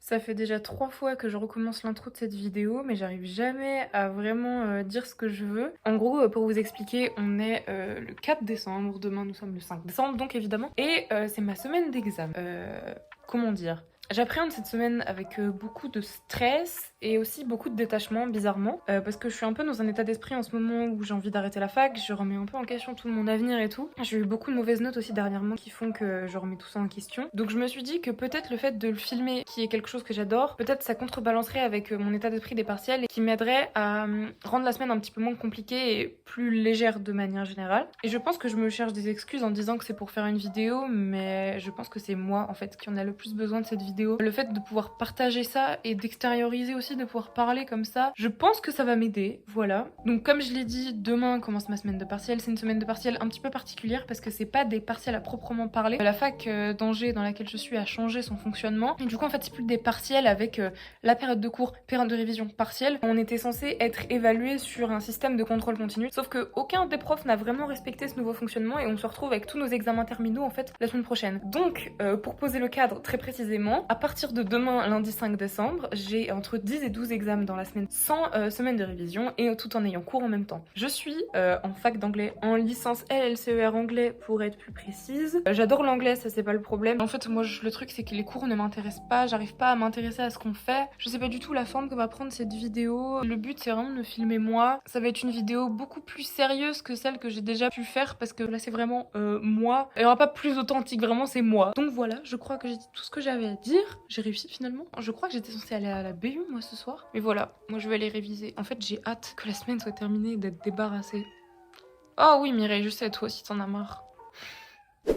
Ça fait déjà 3 fois que je recommence l'intro de cette vidéo, mais j'arrive jamais à vraiment dire ce que je veux. En gros, pour vous expliquer, on est le 4 décembre, demain nous sommes le 5 décembre, donc évidemment. Et c'est ma semaine d'examen. Comment dire? J'appréhende cette semaine avec beaucoup de stress et aussi beaucoup de détachement, bizarrement, parce que je suis un peu dans un état d'esprit en ce moment où j'ai envie d'arrêter la fac, je remets un peu en question tout mon avenir et tout. J'ai eu beaucoup de mauvaises notes aussi dernièrement qui font que je remets tout ça en question. Donc je me suis dit que peut-être le fait de le filmer, qui est quelque chose que j'adore, peut-être ça contrebalancerait avec mon état d'esprit des partiels et qui m'aiderait à rendre la semaine un petit peu moins compliquée et plus légère de manière générale. Et je pense que je me cherche des excuses en disant que c'est pour faire une vidéo, mais je pense que c'est moi en fait qui en a le plus besoin de cette vidéo. Le fait de pouvoir partager ça et d'extérioriser aussi, de pouvoir parler comme ça, je pense que ça va m'aider, voilà. Donc comme je l'ai dit, demain commence ma semaine de partiel. C'est une semaine de partiel un petit peu particulière parce que c'est pas des partiels à proprement parler. La fac d'Angers dans laquelle je suis a changé son fonctionnement et du coup en fait c'est plus des partiels avec la période de cours, période de révision, partiel. On était censé être évalué sur un système de contrôle continu, sauf que aucun des profs n'a vraiment respecté ce nouveau fonctionnement et on se retrouve avec tous nos examens terminaux en fait la semaine prochaine. Donc pour poser le cadre très précisément, à partir de demain, lundi 5 décembre, j'ai entre 10 et 12 examens dans la semaine, sans semaine de révision et tout en ayant cours en même temps. Je suis en fac d'anglais, en licence LLCER anglais pour être plus précise. J'adore l'anglais, ça c'est pas le problème. En fait, moi le truc c'est que les cours ne m'intéressent pas, j'arrive pas à m'intéresser à ce qu'on fait. Je sais pas du tout la forme que va prendre cette vidéo. Le but c'est vraiment de me filmer moi. Ça va être une vidéo beaucoup plus sérieuse que celle que j'ai déjà pu faire parce que là c'est vraiment moi. Il y aura pas plus authentique, vraiment c'est moi. Donc voilà, je crois que j'ai dit tout ce que j'avais à dire. J'ai réussi finalement. Je crois que j'étais censée aller à la BU moi ce soir. Mais voilà, moi je vais aller réviser. En fait j'ai hâte que la semaine soit terminée et d'être débarrassée. Oh oui Mireille, je sais, toi aussi t'en as marre.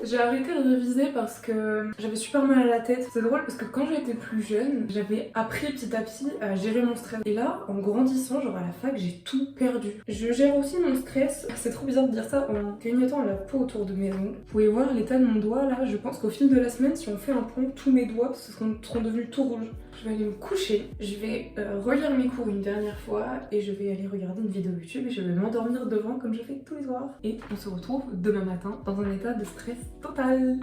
J'ai arrêté de réviser parce que j'avais super mal à la tête. C'est drôle parce que quand j'étais plus jeune, j'avais appris petit à petit à gérer mon stress. Et là, en grandissant, genre à la fac, j'ai tout perdu. Je gère aussi mon stress. C'est trop bizarre de dire ça en grignotant la peau autour de mes ongles. Vous pouvez voir l'état de mon doigt là. Je pense qu'au fil de la semaine, si on fait un point, tous mes doigts seront devenus tout rouges. Je vais aller me coucher, je vais relire mes cours une dernière fois et je vais aller regarder une vidéo YouTube et je vais m'endormir devant comme je fais tous les soirs. Et on se retrouve demain matin dans un état de stress total.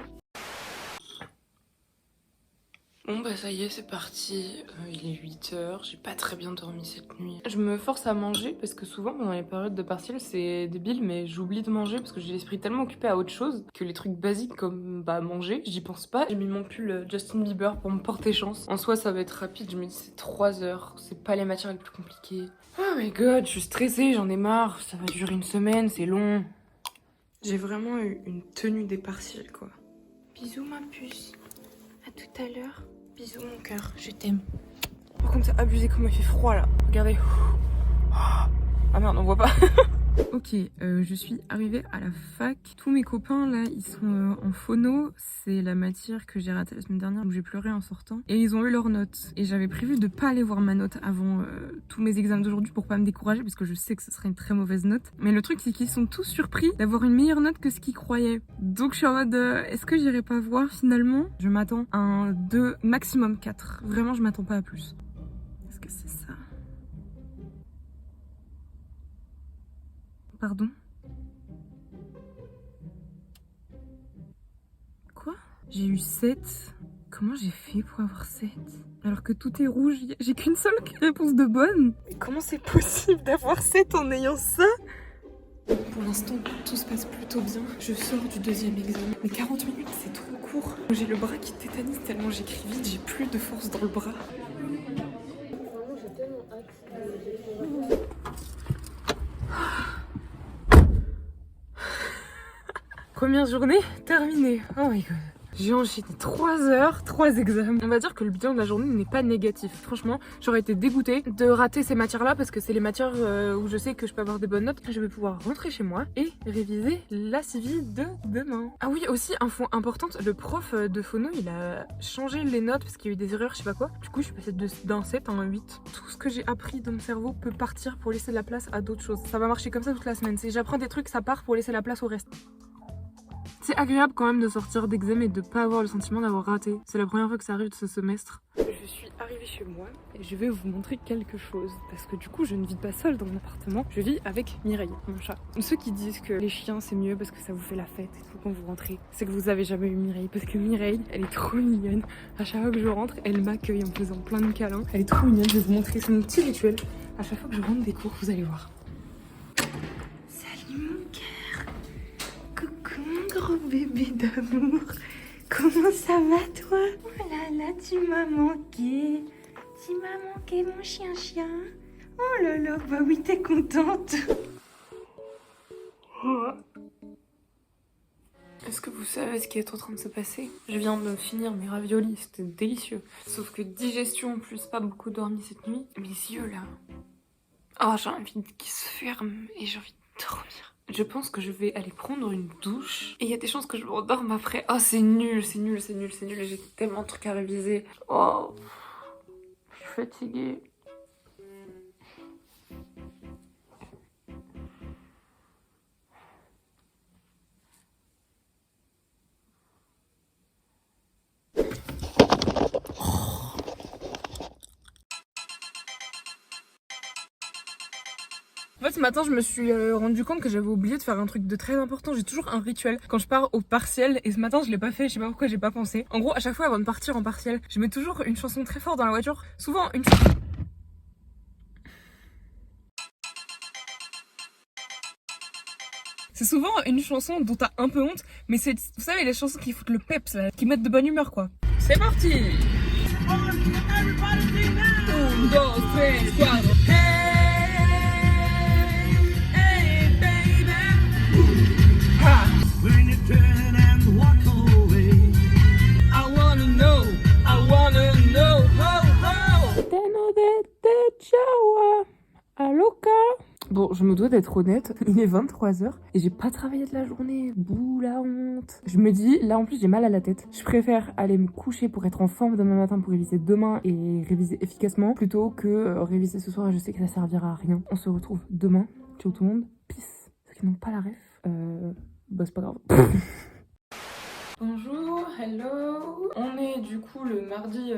Bon bah ça y est, c'est parti, il est 8h, j'ai pas très bien dormi cette nuit. Je me force à manger parce que souvent pendant les périodes de partiel c'est débile mais j'oublie de manger parce que j'ai l'esprit tellement occupé à autre chose que les trucs basiques comme bah manger, j'y pense pas. J'ai mis mon pull Justin Bieber pour me porter chance. En soi ça va être rapide, je me dis c'est 3 heures, c'est pas les matières les plus compliquées. Oh my god, je suis stressée, j'en ai marre, ça va durer une semaine, c'est long. J'ai vraiment eu une tenue des partiels quoi. Bisous ma puce, à tout à l'heure. Bisous mon cœur, je t'aime. Par contre c'est abusé comme il fait froid là. Regardez. Ah merde, on voit pas. Ok, je suis arrivée à la fac. Tous mes copains là, ils sont en phono. C'est la matière que j'ai ratée la semaine dernière où j'ai pleuré en sortant. Et ils ont eu leurs notes. Et j'avais prévu de pas aller voir ma note avant tous mes examens d'aujourd'hui pour pas me décourager parce que je sais que ce serait une très mauvaise note. Mais le truc c'est qu'ils sont tous surpris d'avoir une meilleure note que ce qu'ils croyaient. Donc je suis en mode est-ce que j'irai pas voir finalement? Je m'attends à un 2, maximum 4. Vraiment je m'attends pas à plus. Est-ce que c'est ça? Pardon? Quoi? J'ai eu 7. Comment j'ai fait pour avoir 7? Alors que tout est rouge, j'ai qu'une seule réponse de bonne. Mais comment c'est possible d'avoir 7 en ayant ça? Pour l'instant, tout se passe plutôt bien. Je sors du deuxième examen. Mais 40 minutes, c'est trop court. J'ai le bras qui tétanise tellement j'écris vite, j'ai plus de force dans le bras. Vraiment, j'ai tellement hâte. Première journée terminée. Oh my god. J'ai enchaîné 3 heures, 3 examens. On va dire que le bilan de la journée n'est pas négatif. Franchement, j'aurais été dégoûtée de rater ces matières-là parce que c'est les matières où je sais que je peux avoir des bonnes notes. Je vais pouvoir rentrer chez moi et réviser la civi de demain. Ah oui, aussi, info importante, le prof de phono, il a changé les notes parce qu'il y a eu des erreurs, je sais pas quoi. Du coup, je suis passée d'un 7 à un 8. Tout ce que j'ai appris dans mon cerveau peut partir pour laisser la place à d'autres choses. Ça va marcher comme ça toute la semaine. Si j'apprends des trucs, ça part pour laisser la place au reste. C'est agréable quand même de sortir d'examen et de pas avoir le sentiment d'avoir raté. C'est la première fois que ça arrive de ce semestre. Je je suis arrivée chez moi et je vais vous montrer quelque chose. Parce que du coup, je ne vis pas seule dans mon appartement. Je vis avec Mireille, mon chat. Ceux qui disent que les chiens c'est mieux parce que ça vous fait la fête et tout quand vous rentrez, c'est que vous avez jamais eu Mireille. Parce que Mireille, elle est trop mignonne. À chaque fois que je rentre, elle m'accueille en me faisant plein de câlins. Elle est trop mignonne, je vais vous montrer. C'est mon petit rituel. À chaque fois que je rentre des cours, vous allez voir. Salut mon cœur. Coucou mon gros bébé d'amour. Comment ça va toi? Oh là là, tu m'as manqué. Tu m'as manqué mon chien. Oh là là, bah oui, t'es contente. Oh. Est-ce que vous savez ce qui est en train de se passer? Je viens de finir mes raviolis, c'était délicieux. Sauf que digestion plus pas beaucoup dormi cette nuit. Mes yeux là. Oh, j'ai envie qu'ils se ferment et j'ai envie de dormir. Je pense que je vais aller prendre une douche. Et il y a des chances que je me rendorme après. Oh, c'est nul. J'ai tellement de trucs à réviser. Oh, je suis fatiguée. En fait, ce matin, je me suis rendu compte que j'avais oublié de faire un truc de très important. J'ai toujours un rituel quand je pars au partiel et ce matin, je l'ai pas fait. Je sais pas pourquoi j'ai pas pensé. En gros, à chaque fois avant de partir en partiel, je mets toujours une chanson très forte dans la voiture. Souvent une chanson. C'est souvent une chanson dont t'as un peu honte, mais c'est, vous savez, les chansons qui foutent le peps, là, qui mettent de bonne humeur, quoi. C'est parti! 1, 2, 3, 4. When you turn and walk away, I wanna know, ho, ho. Bon, je me dois d'être honnête, il est 23h et j'ai pas travaillé de la journée. Bouh, la honte. Je me dis, là en plus j'ai mal à la tête. Je préfère aller me coucher pour être en forme demain matin pour réviser demain et réviser efficacement plutôt que réviser ce soir et je sais que ça servira à rien. On se retrouve demain. Ciao tout le monde. Peace. Ceux qui n'ont pas la ref, bah c'est pas grave. Bonjour, hello. On est du coup le mardi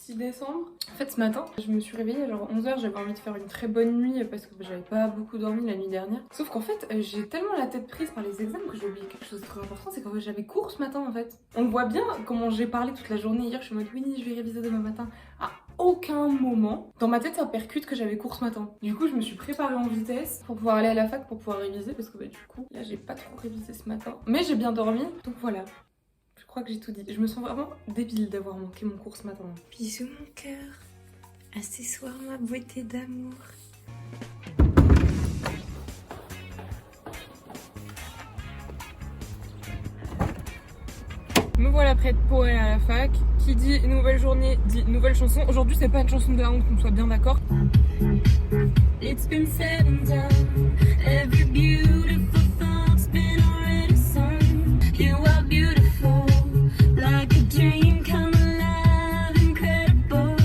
6 décembre. En fait ce matin, je me suis réveillée à genre 11h, j'avais envie de faire une très bonne nuit parce que j'avais pas beaucoup dormi la nuit dernière. Sauf qu'en fait, j'ai tellement la tête prise par les examens que j'ai oublié quelque chose de très important, c'est qu'en fait j'avais cours ce matin en fait. On voit bien comment j'ai parlé toute la journée hier, je suis en mode oui, je vais réviser demain matin. À aucun moment, dans ma tête ça percute que j'avais cours ce matin. Du coup je me suis préparée en vitesse pour pouvoir aller à la fac, pour pouvoir réviser parce que bah, du coup là j'ai pas trop révisé ce matin. Mais j'ai bien dormi, donc voilà. Je crois que j'ai tout dit. Je me sens vraiment débile d'avoir manqué mon cours ce matin. Bisous mon cœur. À ce soir ma beauté d'amour. Me voilà prête pour aller à la fac. Qui dit nouvelle journée dit nouvelle chanson. Aujourd'hui c'est pas une chanson de la honte, qu'on soit bien d'accord. It's been said and done. Every beautiful thought's been already sung. You are beautiful, like a dream come alive, incredible.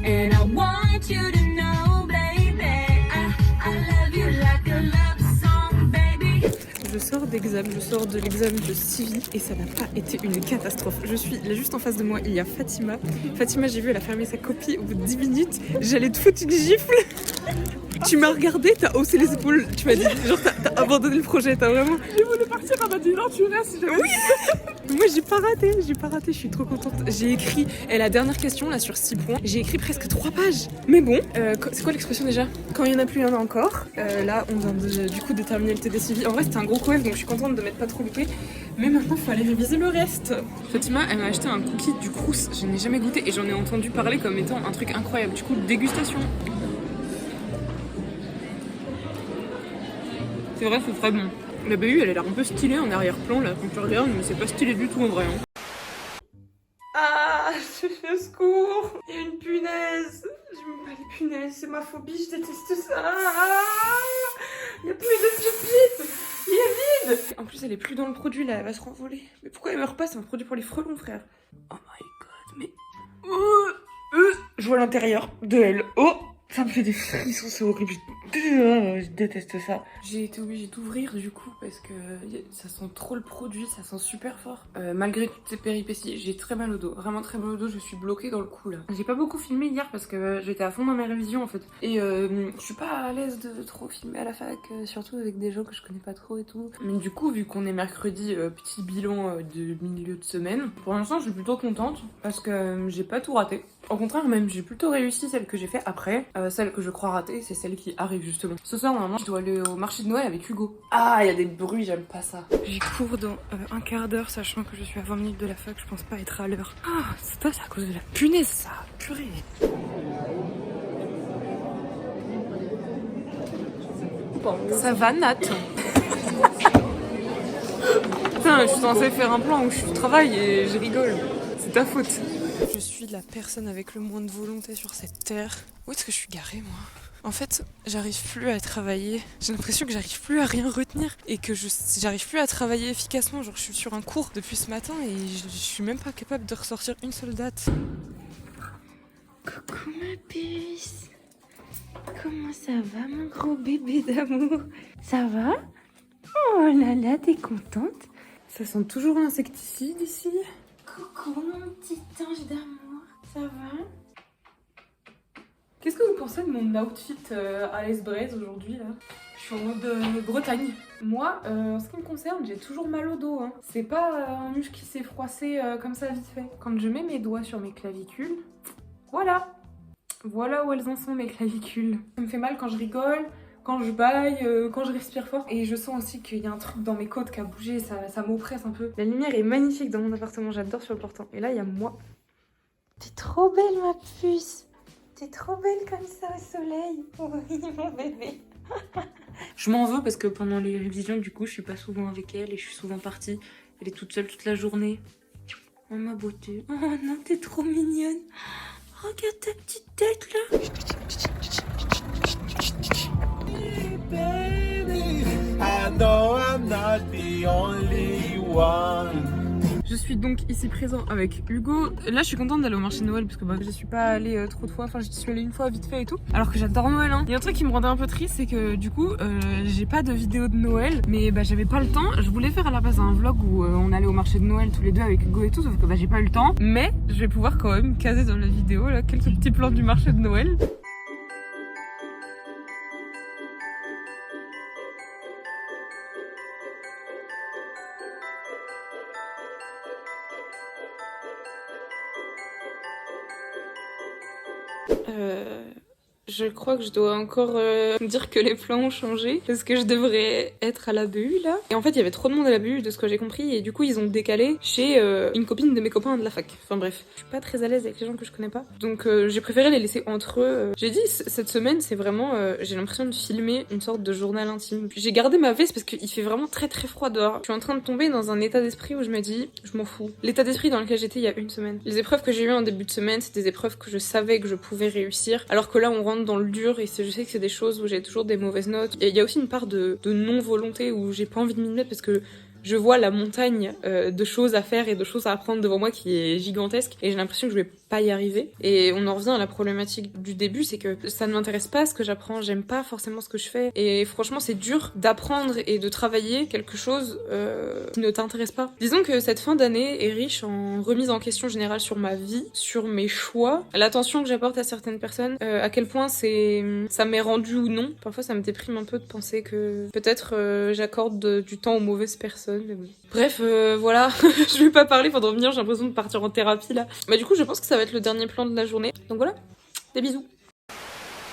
And I want you to know, baby, I love you like a love song, baby. Je sors d'examen, je sors de l'examen de Civi et ça n'a pas été une catastrophe. Je suis là juste en face de moi, il y a Fatima. Fatima, j'ai vu, elle a fermé sa copie au bout de 10 minutes. J'allais te foutre une gifle. Tu m'as regardé, t'as haussé les épaules, tu m'as dit, genre t'as abandonné le projet, t'as vraiment... J'ai voulu partir, elle m'a dit non, tu restes. Oui. Moi j'ai pas raté, je suis trop contente. J'ai écrit, et la dernière question là sur 6 points, j'ai écrit presque 3 pages. Mais bon, c'est quoi l'expression déjà? Quand il y en a plus, il y en a encore. Là on vient du coup de terminer le TD Civi. En vrai c'était un gros coef donc je suis contente de m'être pas trop loupée. Mais maintenant faut aller réviser le reste. Fatima elle m'a acheté un cookie du Crous, je n'ai jamais goûté et j'en ai entendu parler comme étant un truc incroyable. Du coup dégustation. C'est vrai, c'est très bon. La BU, elle a l'air un peu stylée en arrière-plan, là, quand tu regardes, mais c'est pas stylé du tout en vrai. Hein. Ah, j'ai fait secours. Il y a une punaise. J'aime pas les punaises, c'est ma phobie, je déteste ça. Il y a plus de pipite. Il est vide. En plus, elle est plus dans le produit, là, elle va se renvoler. Mais pourquoi elle meurt pas? C'est un produit pour les frelons, frère. Oh my god, mais... Je vois l'intérieur de elle. Oh, ça me fait des frissons, c'est horrible. J'ai Je déteste ça. J'ai été obligée d'ouvrir du coup parce que ça sent trop le produit, ça sent super fort. Malgré toutes ces péripéties, j'ai très mal au dos, vraiment très mal au dos, je suis bloquée dans le cou là. J'ai pas beaucoup filmé hier parce que j'étais à fond dans mes révisions en fait. Et je suis pas à l'aise de trop filmer à la fac, surtout avec des gens que je connais pas trop et tout. Mais du coup, vu qu'on est mercredi, petit bilan de milieu de semaine, pour l'instant je suis plutôt contente parce que j'ai pas tout raté. Au contraire même, j'ai plutôt réussi celle que j'ai fait après. Celle que je crois rater, c'est celle qui arrive justement. Ce soir normalement je dois aller au marché de Noël avec Hugo. Ah, il y a des bruits, j'aime pas ça. J'y cours dans un quart d'heure, sachant que je suis à 20 minutes de la fac, je pense pas être à l'heure. Ah, c'est pas ça à cause de la punaise ça, purée. Ça va Nat. Putain, je suis censée faire un plan où je travaille et je rigole. C'est ta faute. Je suis la personne avec le moins de volonté sur cette terre. Où est-ce que je suis garée moi ? En fait, j'arrive plus à travailler. J'ai l'impression que j'arrive plus à rien retenir et que j'arrive plus à travailler efficacement. Genre, je suis sur un cours depuis ce matin et je suis même pas capable de ressortir une seule date. Coucou ma puce. Comment ça va mon gros bébé d'amour? Ça va? Oh là là, t'es contente? Ça sent toujours l'insecticide ici. Coucou mon petit ange d'amour, ça va? Qu'est-ce que vous pensez de mon outfit à l'Esbraise aujourd'hui là? Je suis en mode Bretagne. Moi, en ce qui me concerne, j'ai toujours mal au dos. Hein. C'est pas un muscle qui s'est froissé comme ça vite fait. Quand je mets mes doigts sur mes clavicules, voilà. Voilà où elles en sont mes clavicules. Ça me fait mal quand je rigole, quand je baille, quand je respire fort. Et je sens aussi qu'il y a un truc dans mes côtes qui a bougé, ça m'oppresse un peu. La lumière est magnifique dans mon appartement, j'adore sur le portant. Et là, il y a moi. T'es trop belle ma puce. T'es trop belle comme ça au soleil. Oui, mon bébé. Je m'en veux parce que pendant les révisions, du coup, je suis pas souvent avec elle et je suis souvent partie. Elle est toute seule toute la journée. Oh ma beauté. Oh non, t'es trop mignonne. Regarde ta petite tête là. I know I'm not the only one. Je suis donc ici présent avec Hugo. Là, je suis contente d'aller au marché de Noël parce que je suis pas allée trop de fois. Enfin, j'y suis allée une fois vite fait et tout. Alors que j'adore Noël. Hein. Il y a un truc qui me rendait un peu triste, c'est que du coup, j'ai pas de vidéo de Noël, mais j'avais pas le temps. Je voulais faire à la base un vlog où on allait au marché de Noël tous les deux avec Hugo et tout, sauf que j'ai pas eu le temps. Mais je vais pouvoir quand même caser dans la vidéo là quelques petits plans du marché de Noël. Je crois que je dois encore dire que les plans ont changé parce que je devrais être à la BU là. Et en fait il y avait trop de monde à la BU de ce que j'ai compris et du coup ils ont décalé chez une copine de mes copains de la fac. Enfin bref, je suis pas très à l'aise avec les gens que je connais pas. Donc j'ai préféré les laisser entre eux. J'ai dit cette semaine c'est vraiment, j'ai l'impression de filmer une sorte de journal intime. J'ai gardé ma veste parce qu'il fait vraiment très très froid dehors. Je suis en train de tomber dans un état d'esprit où je me dis, je m'en fous. L'état d'esprit dans lequel j'étais il y a une semaine. Les épreuves que j'ai eues en début de semaine, c'est des épreuves que je savais que je pouvais réussir. Alors que là on rentre dans le dur et je sais que c'est des choses où j'ai toujours des mauvaises notes. Et il y a aussi une part de non-volonté où j'ai pas envie de m'y mettre parce que je vois la montagne de choses à faire et de choses à apprendre devant moi qui est gigantesque et j'ai l'impression que je vais pas y arriver. Et on en revient à la problématique du début, c'est que ça ne m'intéresse pas ce que j'apprends, j'aime pas forcément ce que je fais et franchement c'est dur d'apprendre et de travailler quelque chose qui ne t'intéresse pas. Disons que cette fin d'année est riche en remise en question générale sur ma vie, sur mes choix, l'attention que j'apporte à certaines personnes, à quel point ça m'est rendu ou non. Parfois ça me déprime un peu de penser que peut-être j'accorde du temps aux mauvaises personnes. Bref, voilà, je vais pas parler pendant venir, j'ai l'impression de partir en thérapie là. Du coup je pense que ça va être le dernier plan de la journée. Donc voilà, des bisous.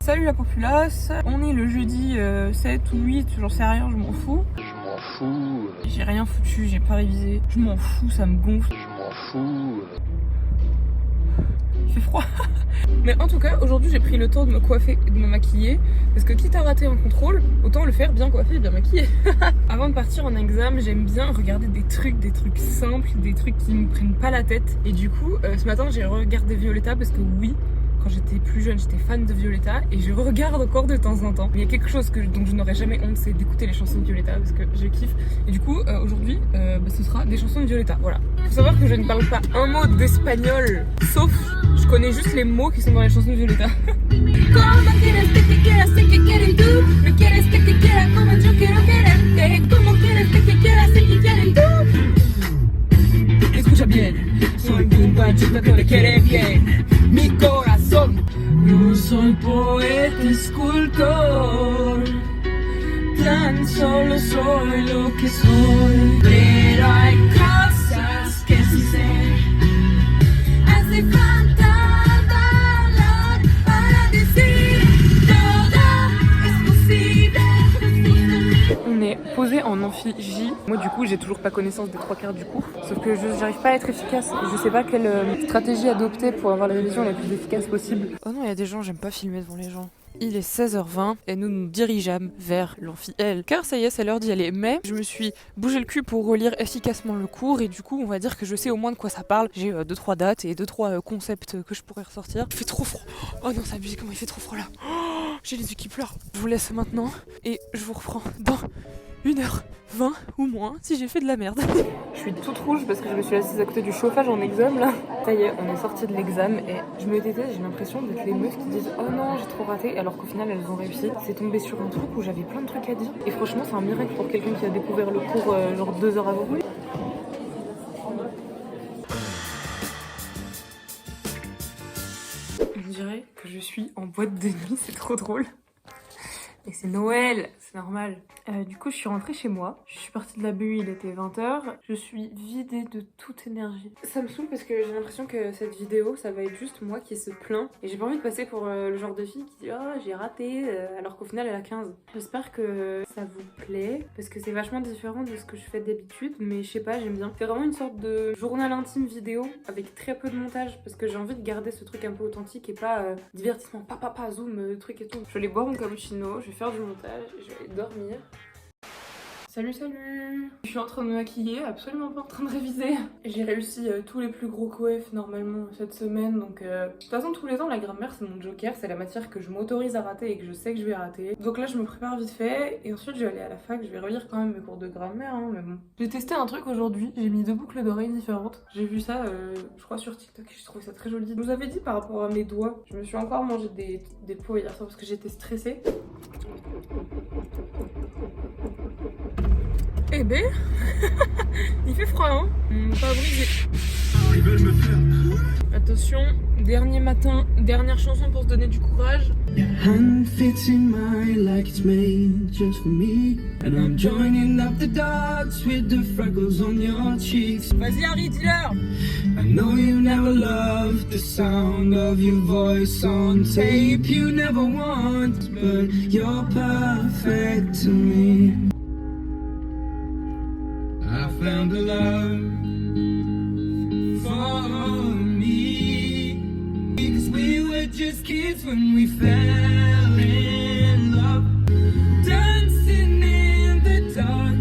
Salut la populace, on est le jeudi 7 ou 8, j'en sais rien, je m'en fous. Je m'en fous. J'ai rien foutu, j'ai pas révisé. Je m'en fous, ça me gonfle. Je m'en fous. Il fait froid. Mais en tout cas, aujourd'hui j'ai pris le temps de me coiffer et de me maquiller. Parce que quitte à rater un contrôle, autant le faire bien coiffé et bien maquillé. Avant de partir en examen, j'aime bien regarder des trucs simples, des trucs qui me prennent pas la tête. Et du coup, ce matin j'ai regardé Violetta parce que oui, quand j'étais plus jeune, j'étais fan de Violetta et je regarde encore de temps en temps. Mais il y a quelque chose dont je n'aurais jamais honte, c'est d'écouter les chansons de Violetta parce que je kiffe. Et du coup, aujourd'hui, ce sera des chansons de Violetta. Voilà. Faut savoir que je ne parle pas un mot d'espagnol, sauf je connais juste les mots qui sont dans la chanson de Violetta. ¿Cómo quieres que te quiera? Sé que quieren tú. No quieres que te quiera como yo quiero quererte. ¿Cómo quieres que te quiera? Sé que quieren tú. Escucha bien, soy un pancho que te quiere bien. Mi corazón. Yo soy poeta, escultor. Tan solo soy lo que soy. Pero hay cosas que sí sé. Hace falta valor para decir todo es posible. On est posé en amphi J. Moi du coup j'ai toujours pas connaissance des 3/4 du cours. Sauf que j'arrive pas à être efficace. Je sais pas quelle stratégie adopter pour avoir la révision la plus efficace possible. Oh non, il y a des gens, j'aime pas filmer devant les gens. Il est 16h20 et nous nous dirigeons vers l'amphi L. Car ça y est, c'est l'heure d'y aller. Mais je me suis bougé le cul pour relire efficacement le cours et du coup on va dire que je sais au moins de quoi ça parle. J'ai 2-3 dates et 2-3 concepts que je pourrais ressortir. Il fait trop froid. Oh non, c'est abusé comment il fait trop froid là. Oh, j'ai les yeux qui pleurent. Je vous laisse maintenant et je vous reprends dans 1h20 ou moins si j'ai fait de la merde. Je suis toute rouge parce que je me suis assise à côté du chauffage en examen là. Ça y est, on est sorti de l'examen et je me déteste, j'ai l'impression d'être les meufs qui disent oh non j'ai trop raté alors qu'au final elles ont réussi. C'est tombé sur un truc où j'avais plein de trucs à dire et franchement c'est un miracle pour quelqu'un qui a découvert le cours genre 2 heures avant. On dirait que je suis en boîte de nuit, c'est trop drôle. Et c'est Noël, c'est normal. Du coup, je suis rentrée chez moi. Je suis partie de la BU, il était 20h. Je suis vidée de toute énergie. Ça me saoule parce que j'ai l'impression que cette vidéo, ça va être juste moi qui se plaint. Et j'ai pas envie de passer pour le genre de fille qui dit « Oh, j'ai raté », alors qu'au final, elle a 15. J'espère que ça vous plaît parce que c'est vachement différent de ce que je fais d'habitude. Mais je sais pas, j'aime bien. C'est vraiment une sorte de journal intime vidéo avec très peu de montage parce que j'ai envie de garder ce truc un peu authentique et pas divertissement, pas, zoom, truc et tout. Je vais aller boire mon cappuccino, je vais faire du montage et je vais aller dormir. Salut, salut! Je suis en train de me maquiller, absolument pas en train de réviser. J'ai réussi tous les plus gros coefs normalement cette semaine, donc de toute façon tous les ans la grammaire c'est mon joker, c'est la matière que je m'autorise à rater et que je sais que je vais rater. Donc là je me prépare vite fait et ensuite je vais aller à la fac, je vais relire quand même mes cours de grammaire, hein, mais bon. J'ai testé un truc aujourd'hui, j'ai mis 2 boucles d'oreilles différentes. J'ai vu ça, je crois sur TikTok et j'ai trouvé ça très joli. Je vous avais dit par rapport à mes doigts, je me suis encore mangé des pots hier soir parce que j'étais stressée. Eh ben, il fait froid, hein? Pas brisé. Ils veulent me faire. Attention, dernier matin, dernière chanson pour se donner du courage. Hand fits in mine like it's made just for me. And I'm joining up the dots with the freckles on your cheeks. Vas-y Harry, dis-leur! I know you never loved the sound of your voice on tape. You never want, but you're perfect to me. I found a love for me. Because we were just kids when we fell in love. Dancing in the dark.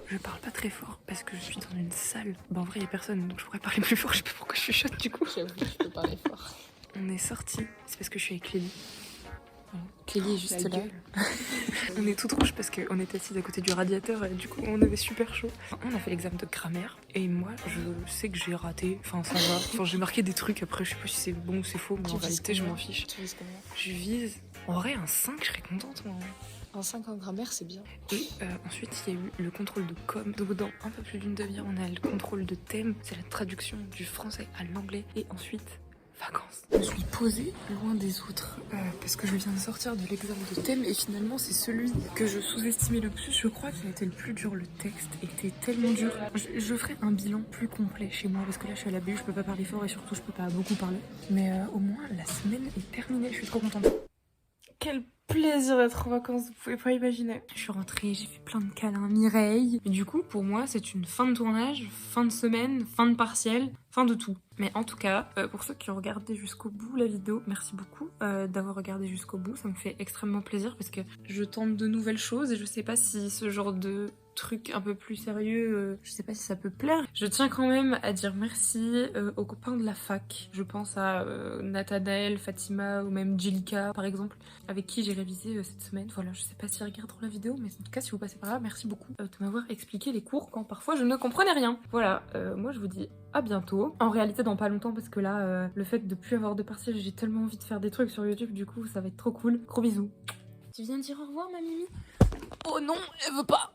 Je parle pas très fort parce que je suis dans une salle. Bah en vrai il y a personne donc je pourrais parler plus fort, je sais pas pourquoi je suis chuchote du coup. J'avoue que je peux parler fort. On est sorti, c'est parce que je suis avec Clélie. Voilà. Clélie est juste La là. gueule. On est toute rouge parce qu'on est assis à côté du radiateur et du coup on avait super chaud. On a fait l'examen de grammaire et moi je sais que j'ai raté, enfin ça va. Enfin j'ai marqué des trucs après je sais pas si c'est bon ou c'est faux mais en réalité je m'en fiche. Tu vises combien? Je vise en vrai un 5, je serais contente moi. Un 5 en grammaire, c'est bien. Et ensuite il y a eu le contrôle de com. Donc dans un peu plus d'une demi-heure on a le contrôle de thème, c'est la traduction du français à l'anglais et ensuite vacances. Je me suis posée loin des autres parce que je viens de sortir de l'examen de thème et finalement c'est celui que je sous-estimais le plus. Je crois qu'il a été le plus dur. Le texte était tellement dur. Je ferai un bilan plus complet chez moi parce que là je suis à la BU, je peux pas parler fort et surtout je peux pas beaucoup parler. Mais au moins la semaine est terminée, je suis trop contente. Quel plaisir d'être en vacances, vous pouvez pas imaginer. Je suis rentrée, j'ai fait plein de câlins, Mireille. Et du coup, pour moi, c'est une fin de tournage, fin de semaine, fin de partiel, fin de tout. Mais en tout cas, pour ceux qui ont regardé jusqu'au bout la vidéo, merci beaucoup d'avoir regardé jusqu'au bout. Ça me fait extrêmement plaisir parce que je tente de nouvelles choses et je sais pas si ce genre de truc un peu plus sérieux, je sais pas si ça peut plaire. Je tiens quand même à dire merci aux copains de la fac. Je pense à Nathanaël, Fatima ou même Jelika par exemple, avec qui j'ai révisé cette semaine. Voilà, je sais pas s'ils regarderont la vidéo, mais en tout cas si vous passez par là, merci beaucoup de m'avoir expliqué les cours quand parfois je ne comprenais rien. Voilà, moi je vous dis à bientôt. En réalité dans pas longtemps parce que là, le fait de plus avoir de partiel, j'ai tellement envie de faire des trucs sur YouTube, du coup ça va être trop cool. Gros bisous. Tu viens de dire au revoir ma Mimi? Oh non, elle veut pas.